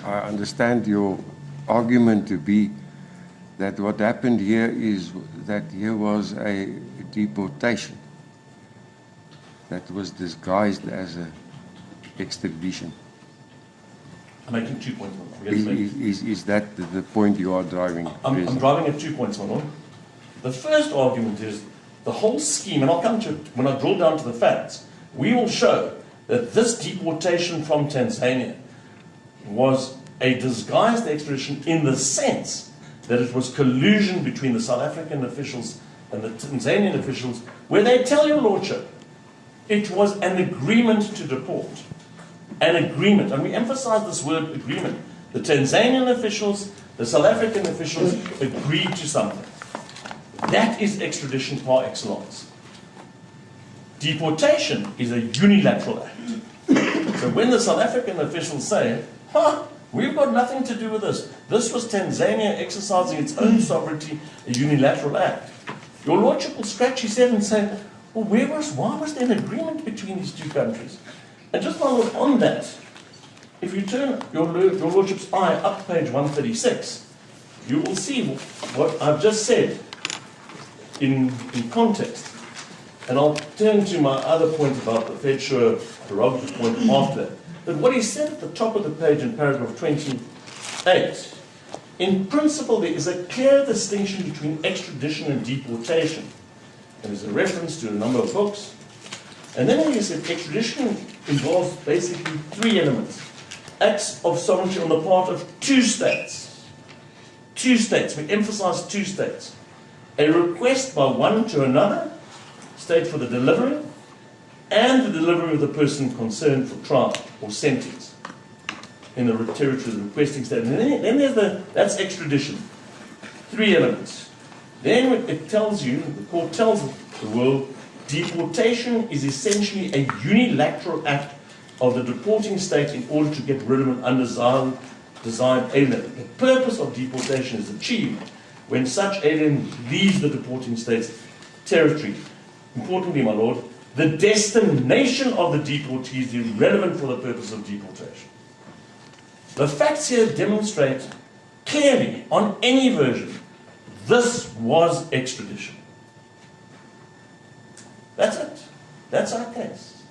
I understand your argument to be that what happened here is that here was a deportation that was disguised as an extradition. I'm making 2 points. Is that the point you are driving? I'm driving at 2 points, my lord. The first argument is the whole scheme, and I'll come to it when I drill down to the facts. We will show that this deportation from Tanzania was a disguised extradition in the sense that it was collusion between the South African officials and the Tanzanian officials, where they tell your lordship it was an agreement to deport. An agreement, and we emphasize this word agreement. The Tanzanian officials, the South African officials agreed to something. That is extradition par excellence. Deportation is a unilateral act. So when the South African officials say, we've got nothing to do with this. This was Tanzania exercising its own sovereignty, a unilateral act. Your lordship will scratch his head and say, well, why was there an agreement between these two countries? And just while we're on that, if you turn your lordship's eye up page 136, you will see what I've just said in context. And I'll turn to my other point about the Fetscher prerogative point after that. But what he said at the top of the page in paragraph 28, in principle there is a clear distinction between extradition and deportation. And there's a reference to a number of books. And then he said extradition involves basically 3 elements. Acts of sovereignty on the part of 2 states. 2 states, we emphasize 2 states. A request by one to another state for the delivery, and the delivery of the person concerned for trial or sentence in the territory of the requesting state. And then there's that's extradition. 3 elements. Then it tells you, the court tells the world, deportation is essentially a unilateral act of the deporting state in order to get rid of an undesired alien. The purpose of deportation is achieved when such alien leaves the deporting state's territory. Importantly, my lord, the destination of the deportee is irrelevant for the purpose of deportation. The facts here demonstrate clearly, on any version, this was extradition. That's it. That's our case.